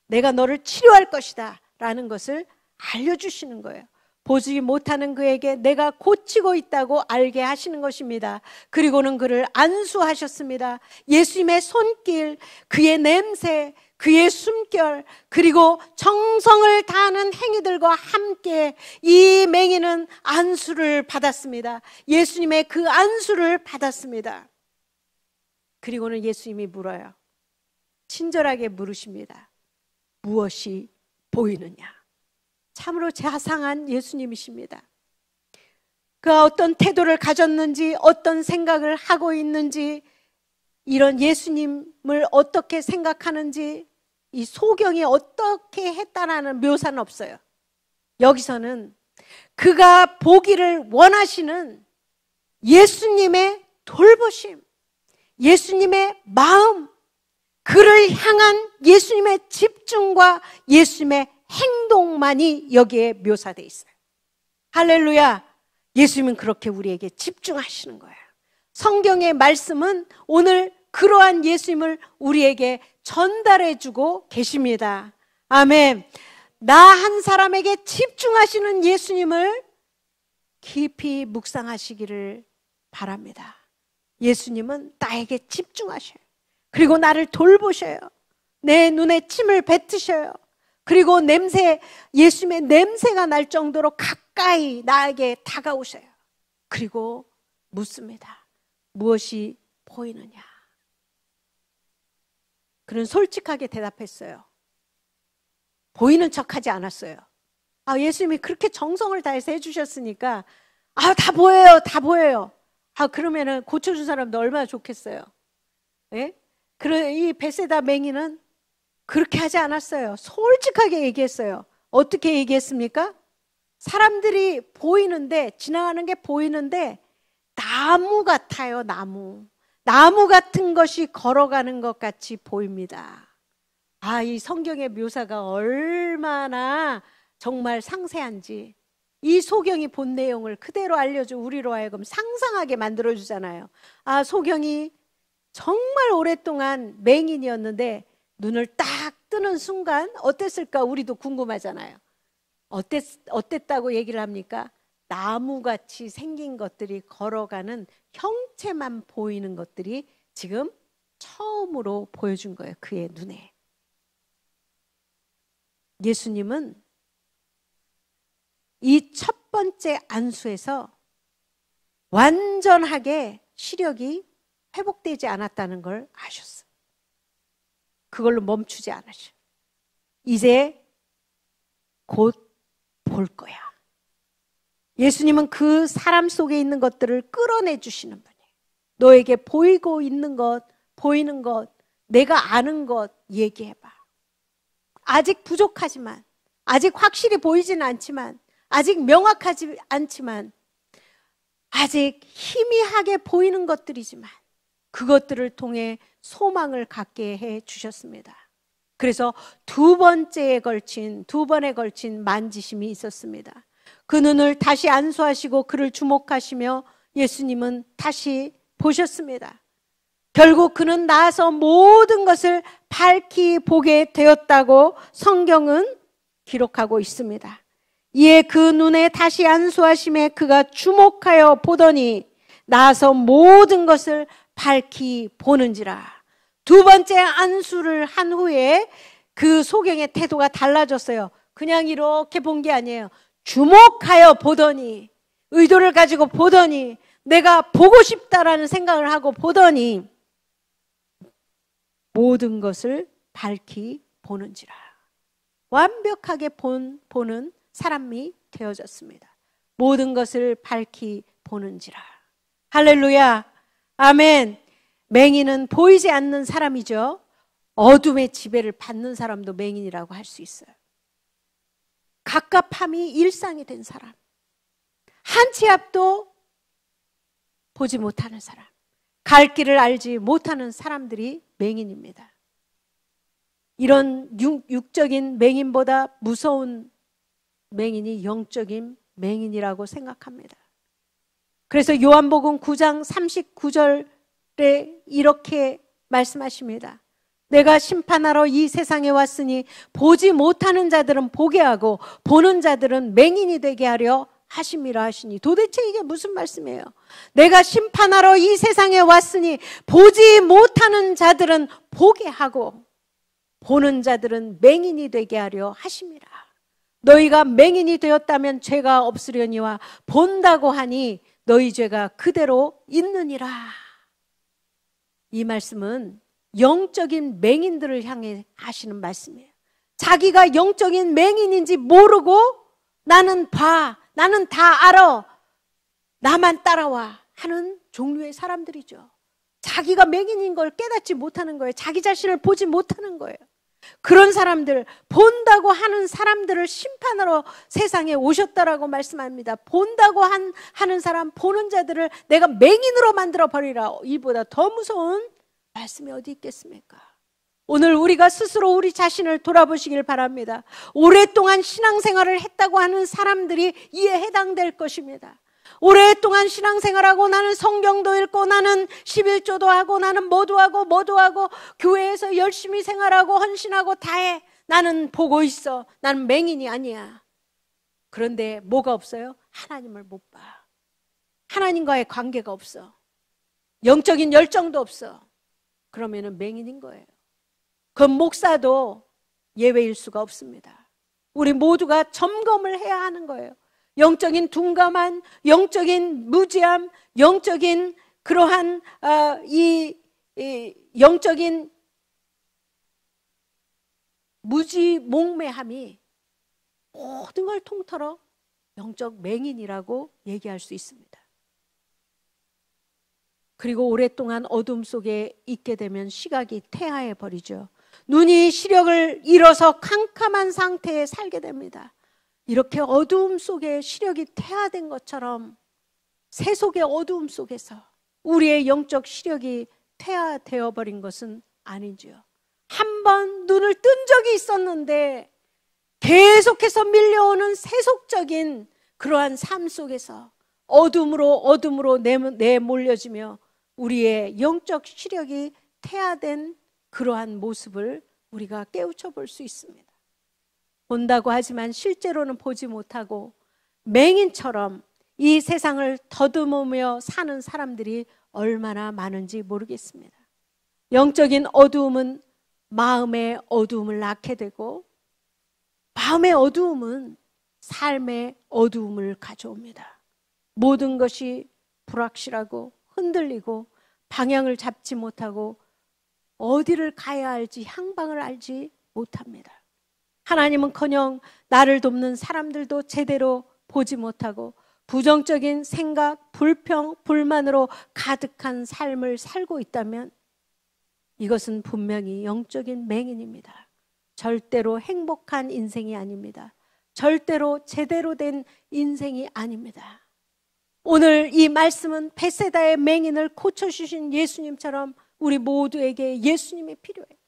내가 너를 치료할 것이다. 라는 것을 알려주시는 거예요. 보지 못하는 그에게 내가 고치고 있다고 알게 하시는 것입니다. 그리고는 그를 안수하셨습니다. 예수님의 손길, 그의 냄새, 그의 숨결, 그리고 정성을 다하는 행위들과 함께 이 맹인은 안수를 받았습니다. 예수님의 그 안수를 받았습니다. 그리고는 예수님이 물어요. 친절하게 물으십니다. 무엇이 보이느냐? 참으로 자상한 예수님이십니다. 그가 어떤 태도를 가졌는지, 어떤 생각을 하고 있는지, 이런 예수님을 어떻게 생각하는지, 이 소경이 어떻게 했다라는 묘사는 없어요. 여기서는 그가 보기를 원하시는 예수님의 돌보심, 예수님의 마음, 그를 향한 예수님의 집중과 예수님의 행동만이 여기에 묘사되어 있어요. 할렐루야. 예수님은 그렇게 우리에게 집중하시는 거예요. 성경의 말씀은 오늘 그러한 예수님을 우리에게 전달해 주고 계십니다. 아멘. 나 한 사람에게 집중하시는 예수님을 깊이 묵상하시기를 바랍니다. 예수님은 나에게 집중하셔요. 그리고 나를 돌보셔요. 내 눈에 침을 뱉으셔요. 그리고 예수님의 냄새가 날 정도로 가까이 나에게 다가오셔요. 그리고 묻습니다. 무엇이 보이느냐? 그는 솔직하게 대답했어요. 보이는 척하지 않았어요. 예수님이 그렇게 정성을 다해서 해주셨으니까 다 보여요, 다 보여요. 그러면은 고쳐준 사람도 얼마나 좋겠어요. 예? 이 벳세다 맹인은 그렇게 하지 않았어요. 솔직하게 얘기했어요. 어떻게 얘기했습니까? 사람들이 보이는데, 지나가는 게 보이는데 나무 같아요. 나무 같은 것이 걸어가는 것 같이 보입니다. 이 성경의 묘사가 얼마나 정말 상세한지, 이 소경이 본 내용을 그대로 알려줘 우리로 하여금 상상하게 만들어주잖아요. 소경이 정말 오랫동안 맹인이었는데 눈을 딱 뜨는 순간 어땠을까? 우리도 궁금하잖아요. 어땠다고 얘기를 합니까? 나무같이 생긴 것들이 걸어가는 형체만 보이는 것들이 지금 처음으로 보여준 거예요. 그의 눈에. 예수님은 이 첫 번째 안수에서 완전하게 시력이 회복되지 않았다는 걸 아셨어요. 그걸로 멈추지 않으셔. 이제 곧 볼 거야. 예수님은 그 사람 속에 있는 것들을 끌어내 주시는 분이에요. 너에게 보이고 있는 것, 보이는 것, 내가 아는 것 얘기해봐. 아직 부족하지만, 아직 확실히 보이지는 않지만, 아직 명확하지 않지만, 아직 희미하게 보이는 것들이지만 그것들을 통해 소망을 갖게 해 주셨습니다. 그래서 두 번에 걸친 만지심이 있었습니다. 그 눈을 다시 안수하시고 그를 주목하시며 예수님은 다시 보셨습니다. 결국 그는 나아서 모든 것을 밝히 보게 되었다고 성경은 기록하고 있습니다. 이에 그 눈에 다시 안수하심에 그가 주목하여 보더니 나아서 모든 것을 밝히 보는지라. 두 번째 안수를 한 후에 그 소경의 태도가 달라졌어요. 그냥 이렇게 본 게 아니에요. 주목하여 보더니, 의도를 가지고 보더니, 내가 보고 싶다라는 생각을 하고 보더니 모든 것을 밝히 보는지라. 완벽하게 보는 사람이 되어졌습니다. 모든 것을 밝히 보는지라. 할렐루야. 아멘. 맹인은 보이지 않는 사람이죠. 어둠의 지배를 받는 사람도 맹인이라고 할 수 있어요. 갑갑함이 일상이 된 사람, 한 치 앞도 보지 못하는 사람, 갈 길을 알지 못하는 사람들이 맹인입니다. 이런 육적인 맹인보다 무서운 맹인이 영적인 맹인이라고 생각합니다. 그래서 요한복음 9장 39절에 이렇게 말씀하십니다. 내가 심판하러 이 세상에 왔으니 보지 못하는 자들은 보게 하고 보는 자들은 맹인이 되게 하려 하심이라 하시니. 도대체 이게 무슨 말씀이에요? 내가 심판하러 이 세상에 왔으니 보지 못하는 자들은 보게 하고 보는 자들은 맹인이 되게 하려 하심이라. 너희가 맹인이 되었다면 죄가 없으려니와 본다고 하니 너희 죄가 그대로 있느니라. 이 말씀은 영적인 맹인들을 향해 하시는 말씀이에요. 자기가 영적인 맹인인지 모르고 나는 봐, 나는 다 알아, 나만 따라와 하는 종류의 사람들이죠. 자기가 맹인인 걸 깨닫지 못하는 거예요. 자기 자신을 보지 못하는 거예요. 그런 사람들, 본다고 하는 사람들을 심판하러 세상에 오셨다라고 말씀합니다. 본다고 하는 사람, 보는 자들을 내가 맹인으로 만들어 버리라. 이보다 더 무서운 말씀이 어디 있겠습니까? 오늘 우리가 스스로 우리 자신을 돌아보시길 바랍니다. 오랫동안 신앙생활을 했다고 하는 사람들이 이에 해당될 것입니다. 오랫동안 신앙생활하고 나는 성경도 읽고 나는 11조도 하고 나는 뭐도 하고 교회에서 열심히 생활하고 헌신하고 다 해. 나는 보고 있어. 나는 맹인이 아니야. 그런데 뭐가 없어요? 하나님을 못 봐. 하나님과의 관계가 없어. 영적인 열정도 없어. 그러면은 맹인인 거예요. 그 목사도 예외일 수가 없습니다. 우리 모두가 점검을 해야 하는 거예요. 영적인 둔감한, 영적인 무지함, 영적인 그러한 이 영적인 무지몽매함이 모든 걸 통틀어 영적 맹인이라고 얘기할 수 있습니다. 그리고 오랫동안 어둠 속에 있게 되면 시각이 퇴화해 버리죠. 눈이 시력을 잃어서 캄캄한 상태에 살게 됩니다. 이렇게 어두움 속에 시력이 퇴화된 것처럼 세속의 어두움 속에서 우리의 영적 시력이 퇴화되어 버린 것은 아니지요. 한번 눈을 뜬 적이 있었는데 계속해서 밀려오는 세속적인 그러한 삶 속에서 어둠으로 내몰려지며 우리의 영적 시력이 퇴화된 그러한 모습을 우리가 깨우쳐 볼 수 있습니다. 본다고 하지만 실제로는 보지 못하고 맹인처럼 이 세상을 더듬으며 사는 사람들이 얼마나 많은지 모르겠습니다. 영적인 어두움은 마음의 어두움을 낳게 되고 마음의 어두움은 삶의 어두움을 가져옵니다. 모든 것이 불확실하고 흔들리고 방향을 잡지 못하고 어디를 가야 할지 향방을 알지 못합니다. 하나님은커녕 나를 돕는 사람들도 제대로 보지 못하고 부정적인 생각, 불평, 불만으로 가득한 삶을 살고 있다면 이것은 분명히 영적인 맹인입니다. 절대로 행복한 인생이 아닙니다. 절대로 제대로 된 인생이 아닙니다. 오늘 이 말씀은 벳세다의 맹인을 고쳐주신 예수님처럼 우리 모두에게 예수님이 필요해요.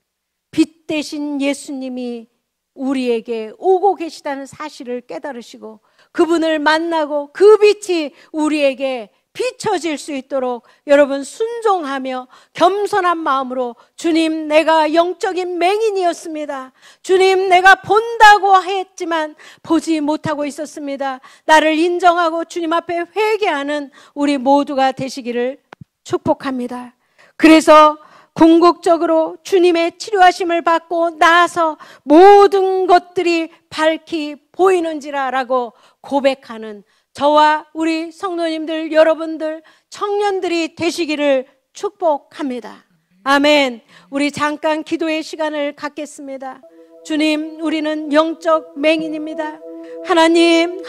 빛 대신 예수님이 우리에게 오고 계시다는 사실을 깨달으시고 그분을 만나고 그 빛이 우리에게 비춰질 수 있도록 여러분 순종하며 겸손한 마음으로 주님, 내가 영적인 맹인이었습니다. 주님, 내가 본다고 했지만 보지 못하고 있었습니다. 나를 인정하고 주님 앞에 회개하는 우리 모두가 되시기를 축복합니다. 그래서 궁극적으로 주님의 치료하심을 받고 나서 모든 것들이 밝히 보이는지라라고 고백하는 저와 우리 성도님들, 여러분들, 청년들이 되시기를 축복합니다. 아멘. 우리 잠깐 기도의 시간을 갖겠습니다. 주님, 우리는 영적 맹인입니다. 하나님,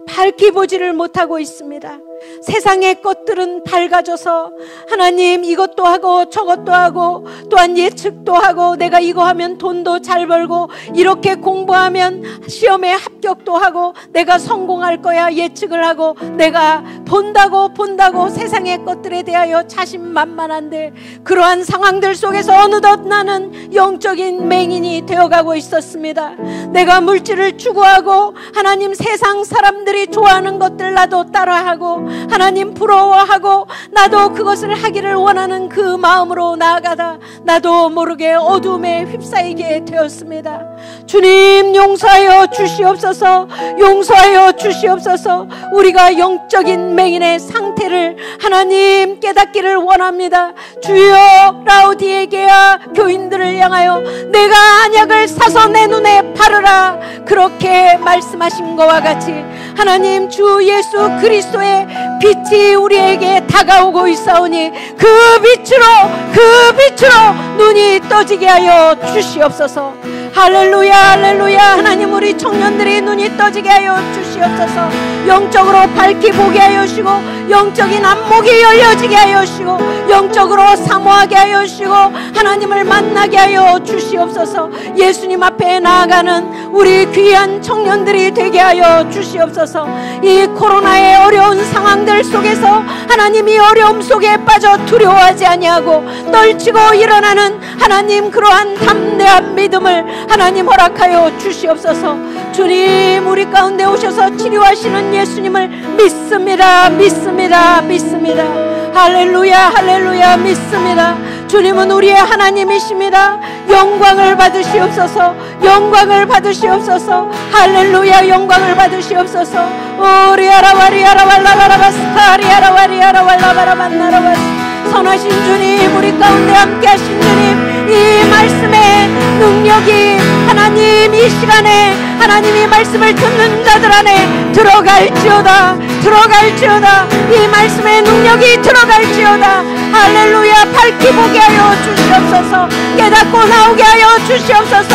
밝히 보지를 못하고 있습니다. 세상의 것들은 밝아져서 하나님 이것도 하고 저것도 하고 또한 예측도 하고 내가 이거 하면 돈도 잘 벌고 이렇게 공부하면 시험에 합격도 하고 내가 성공할 거야 예측을 하고 내가 본다고 세상의 것들에 대하여 자신만만한데 그러한 상황들 속에서 어느덧 나는 영적인 맹인이 되어가고 있었습니다. 내가 물질을 추구하고 하나님 세상 사람들이 좋아하는 것들 나도 따라하고 하나님 부러워하고 나도 그것을 하기를 원하는 그 마음으로 나아가다 나도 모르게 어둠에 휩싸이게 되었습니다. 주님, 용서하여 주시옵소서. 용서하여 주시옵소서. 우리가 영적인 맹인의 상태를 하나님 깨닫기를 원합니다. 주여, 라우디에게야 교인들을 향하여 내가 안약을 사서 내 눈에 바르라 그렇게 말씀하신 것과 같이 하나님 주 예수 그리스도의 빛이 우리에게 다가오고 있사오니 그 빛으로 눈이 떠지게 하여 주시옵소서. 할렐루야, 할렐루야. 하나님, 우리 청년들이 눈이 떠지게 하여 주시옵소서. 영적으로 밝히 보게 하여 주시고 영적인 안목이 열려지게 하여 주시고 영적으로 사모하게 하여 주시고 하나님을 만나게 하여 주시옵소서. 예수님 앞에 나아가는 우리 귀한 청년들이 되게 하여 주시옵소서. 이 코로나의 어려운 상황들 속에서 하나님이 어려움 속에 빠져 두려워하지 아니하고 떨치고 일어나는 하나님 그러한 담대한 믿음을 하나님 허락하여 주시옵소서. 주님, 우리 가운데 오셔서 치료하시는 예수님을 믿습니다. 할렐루야, 믿습니다. 주님은 우리의 하나님이십니다. 영광을 받으시옵소서. 할렐루야, 영광을 받으시옵소서. 선하신 주님, 우리 가운데 함께 하신 주님, 이 말씀의 능력이 하나님 이 시간에 하나님이 말씀을 듣는 자들 안에 들어갈지어다. 들어갈지어다. 이 말씀의 능력이 들어갈지어다. 할렐루야. 밝히 보게 하여 주시옵소서. 깨닫고 나오게 하여 주시옵소서.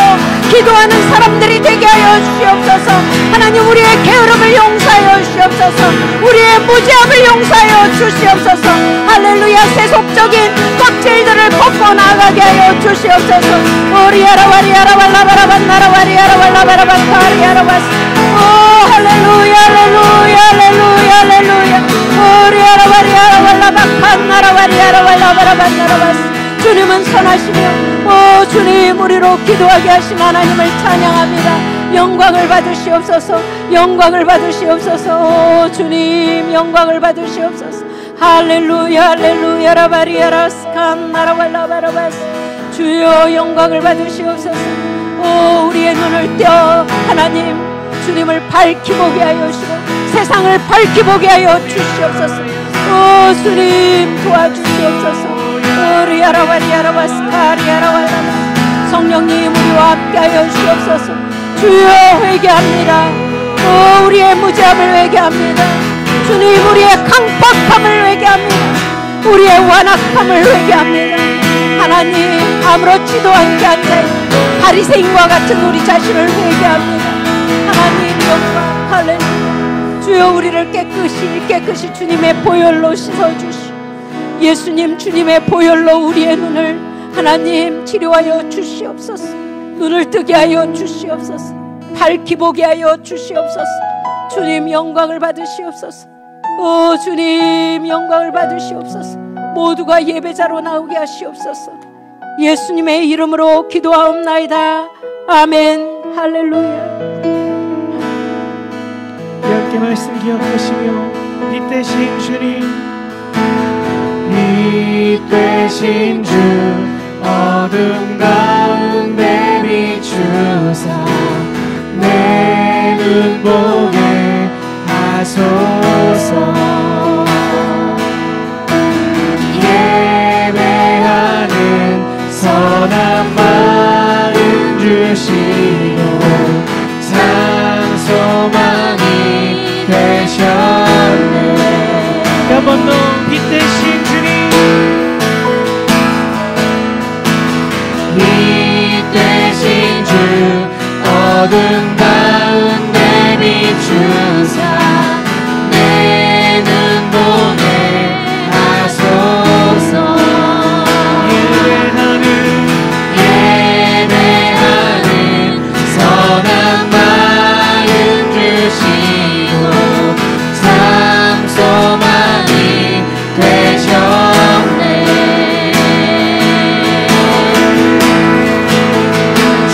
기도하는 사람들이 되게 하여 주시옵소서. 하나님, 우리의 게으름을 용서하여 주시옵소서. 우리의 무지함을 용서하여 주시옵소서. 할렐루야. 세속적인 껍질들을 벗고 나가게 하여 주시옵소서. 오리아라 와리아라 발라바라반 나라 와리아라 발라바라반 카리아라바스. 오 할렐루야 할렐루야 할렐루야 할렐루야. 오리아라 와리아라 발라바칸 나라 와리아라 발라바라반 나라바스. 주님은 선하시며 오 주님, 우리로 기도하게 하신 하나님을 찬양합니다. 영광을 받으시옵소서. 영광을 받으시옵소서. 오 주님, 영광을 받으시옵소서. 할렐루야 할렐루야 라바리아라 스칸 나라발라바라바스. 주여 영광을 받으시옵소서. 오 우리의 눈을 떼어 하나님 주님을 밝히 보게 하여 주시고 세상을 밝히 보게 하여 주시옵소서. 오 주님 도와주시옵소서. 오리아라바리아라바스카리아라발라바. 성령님 우리와 함께하여 주시옵소서. 주여 회개합니다. 오 우리의 무지함을 회개합니다. 주님 우리의 강팍함을 회개합니다. 우리의 완악함을 회개합니다. 하나님 아무렇지도 않게 앉아있는 바리새인과 같은 우리 자신을 회개합니다. 하나님 영광 할렐루야. 주여 우리를 깨끗이 주님의 보혈로 씻어주시오. 예수님 주님의 보혈로 우리의 눈을 하나님 치료하여 주시옵소서. 눈을 뜨게 하여 주시옵소서. 밝히 보게 하여 주시옵소서. 주님 영광을 받으시옵소서. 오 주님 영광을 받으시옵소서. 모두가 예배자로 나오게 하시옵소서. 예수님의 이름으로 기도하옵나이다. 아멘. 할렐루야. 함께 말씀 기억하시며 빛 대신 주님, 빛 되신 주 어둠 가운데 비추사 내 눈 보게 하소서. 예배하는 선한 마음 주시고 상소망이 되셨네. 한 번 더 빛 대신 주님, 빛 되신 주 어둠 가운데 비추사 내 눈 보게 하소서. 예배하는 선한 마음 주시고 상소망이 되셨네.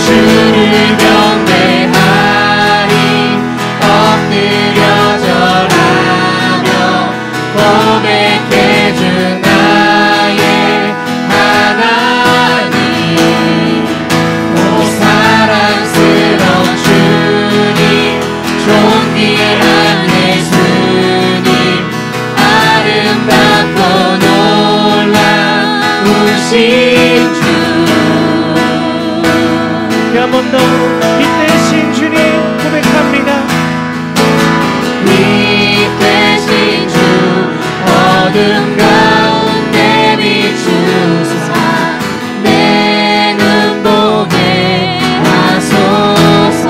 주를 경배하리 엎드려 절하며 고백해준 나의 하나님. 오 사랑스러운 주님, 존귀한 예수님, 아름답고 놀라우신 주. 한 번 더 빛 대신 주님 고백합니다. 빛 대신 주 어둠 가운데 비추사 내 눈 보게 하소서.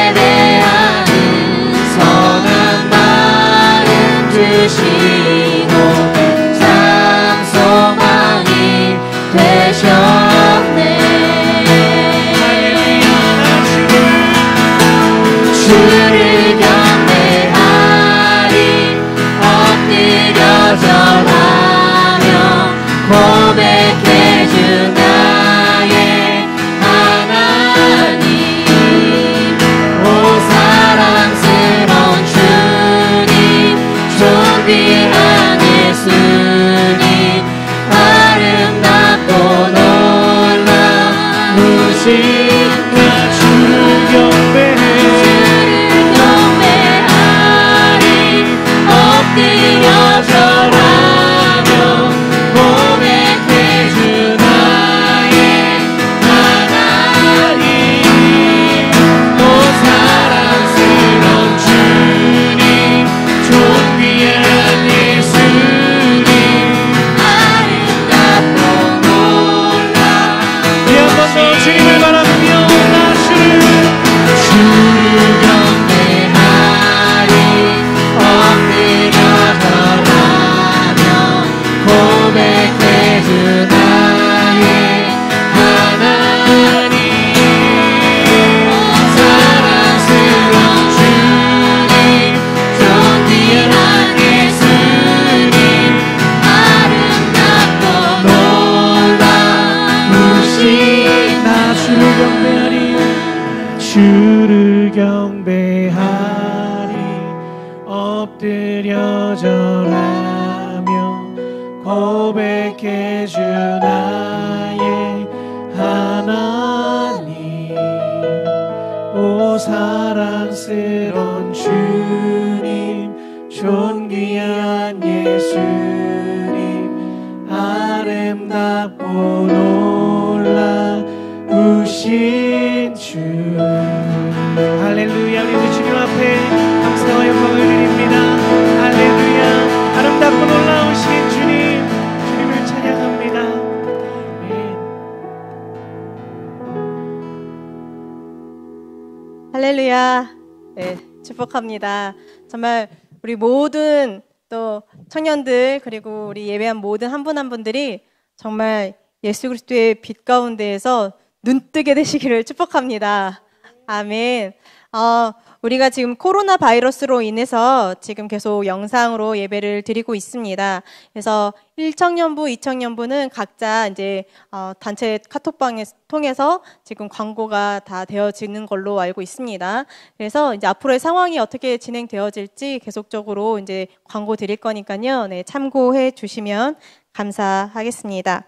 예배하는 선한 마음 주시고 상소망이 되셨네. 주를 경배하리 드려져라며 고백해 주 나의 하나님. 오 사랑스러운 주님, 존귀한 예수님, 아름답고 놀라우신 주. 할렐루야. 우리 주님 앞에 감사와 영광을 드립니다. 할렐루야. 아름답고 놀라우신 주님, 주님을 찬양합니다. 아멘. 할렐루야. 네, 축복합니다. 정말 우리 모든 또 청년들, 그리고 우리 예배한 모든 한 분 한 분들이 정말 예수 그리스도의 빛 가운데에서 눈뜨게 되시기를 축복합니다. 아멘. 우리가 지금 코로나 바이러스로 인해서 지금 계속 영상으로 예배를 드리고 있습니다. 그래서 1청년부, 2청년부는 각자 이제 단체 카톡방을 통해서 지금 광고가 다 되어지는 걸로 알고 있습니다. 그래서 이제 앞으로의 상황이 어떻게 진행되어질지 계속적으로 이제 광고 드릴 거니까요. 네, 참고해 주시면 감사하겠습니다.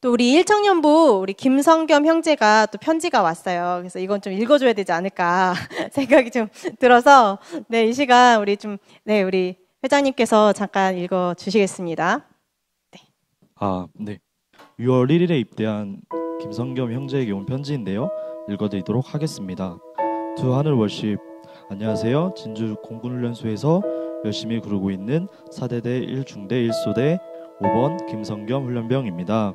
또 우리 1청년부 우리 김성겸 형제가 또 편지가 왔어요. 그래서 이건 좀 읽어줘야 되지 않을까 생각이 좀 들어서 네, 이 시간 우리 우리 회장님께서 잠깐 읽어주시겠습니다. 네. 네. 6월 1일에 입대한 김성겸 형제에게 온 편지인데요. 읽어드리도록 하겠습니다. 두 하늘 월십. 안녕하세요. 진주 공군훈련소에서 열심히 구르고 있는 4대대 1중대 1소대 5번 김성겸 훈련병입니다.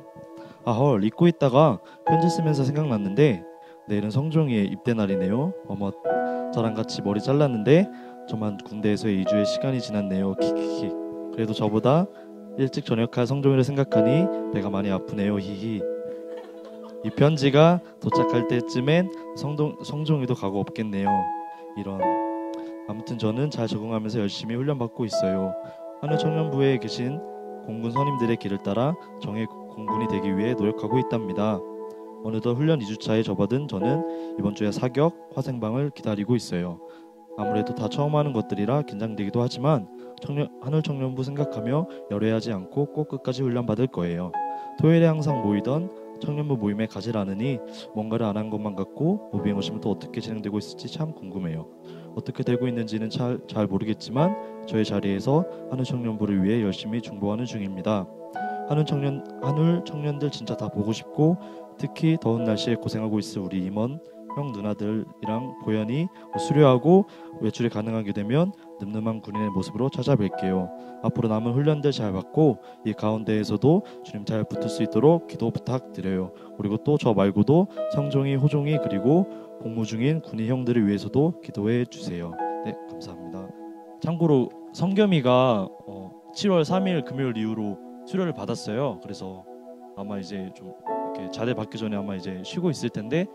헐, 잊고 있다가 편지 쓰면서 생각났는데 내일은 성종이의 입대 날이네요. 어머, 저랑 같이 머리 잘랐는데 저만 군대에서 2주의 시간이 지났네요. 킥킥킥. 그래도 저보다 일찍 전역할 성종이를 생각하니 배가 많이 아프네요. 히히. 이 편지가 도착할 때쯤엔 성종이도 가고 없겠네요. 이런. 아무튼 저는 잘 적응하면서 열심히 훈련받고 있어요. 하늘청년부에 계신 공군 선임들의 길을 따라 정예 공군이 되기 위해 노력하고 있답니다. 어느덧 훈련 2주차에 접어든 저는 이번 주에 사격, 화생방을 기다리고 있어요. 아무래도 다 처음 하는 것들이라 긴장되기도 하지만 하늘청년부 생각하며 열애하지 않고 꼭 끝까지 훈련받을 거예요. 토요일에 항상 모이던 청년부 모임에 가지 않으니 뭔가를 안 한 것만 같고 모빙 오시면 또 어떻게 진행되고 있을지 참 궁금해요. 어떻게 되고 있는지는 잘 모르겠지만 저의 자리에서 하늘청년부를 위해 열심히 중보하는 중입니다. 하늘 청년들 진짜 다 보고 싶고 특히 더운 날씨에 고생하고 있을 우리 임원, 형 누나들이랑 보연히 수료하고 외출이 가능하게 되면 늠름한 군인의 모습으로 찾아뵐게요. 앞으로 남은 훈련들 잘 받고 이 가운데에서도 주님 잘 붙을 수 있도록 기도 부탁드려요. 그리고 또 저 말고도 성종이, 호종이 그리고 복무 중인 군인 형들을 위해서도 기도해 주세요. 네, 감사합니다. 참고로 성겸이가 7월 3일 금요일 이후로 수료를 받았어요. 그래서 아마 이제 좀 이렇게 자대 받기 전에 아마 이제 쉬고 있을 텐데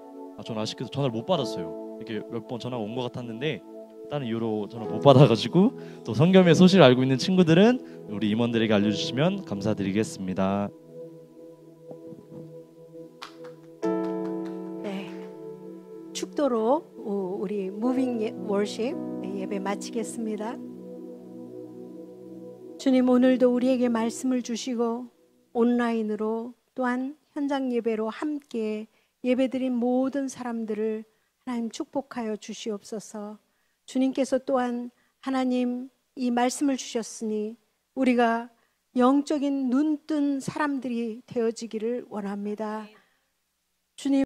저는 아쉽게도 전화를 못 받았어요. 이렇게 몇 번 전화가 온 것 같았는데 다른 이유로 전화 못 받아가지고 또 성겸이의 소식을 알고 있는 친구들은 우리 임원들에게 알려주시면 감사드리겠습니다. 네, 축도로 우리 무빙 월십 예배 마치겠습니다. 주님, 오늘도 우리에게 말씀을 주시고 온라인으로 또한 현장 예배로 함께 예배드린 모든 사람들을 하나님 축복하여 주시옵소서. 주님께서 또한 하나님 이 말씀을 주셨으니 우리가 영적인 눈뜬 사람들이 되어지기를 원합니다. 주님,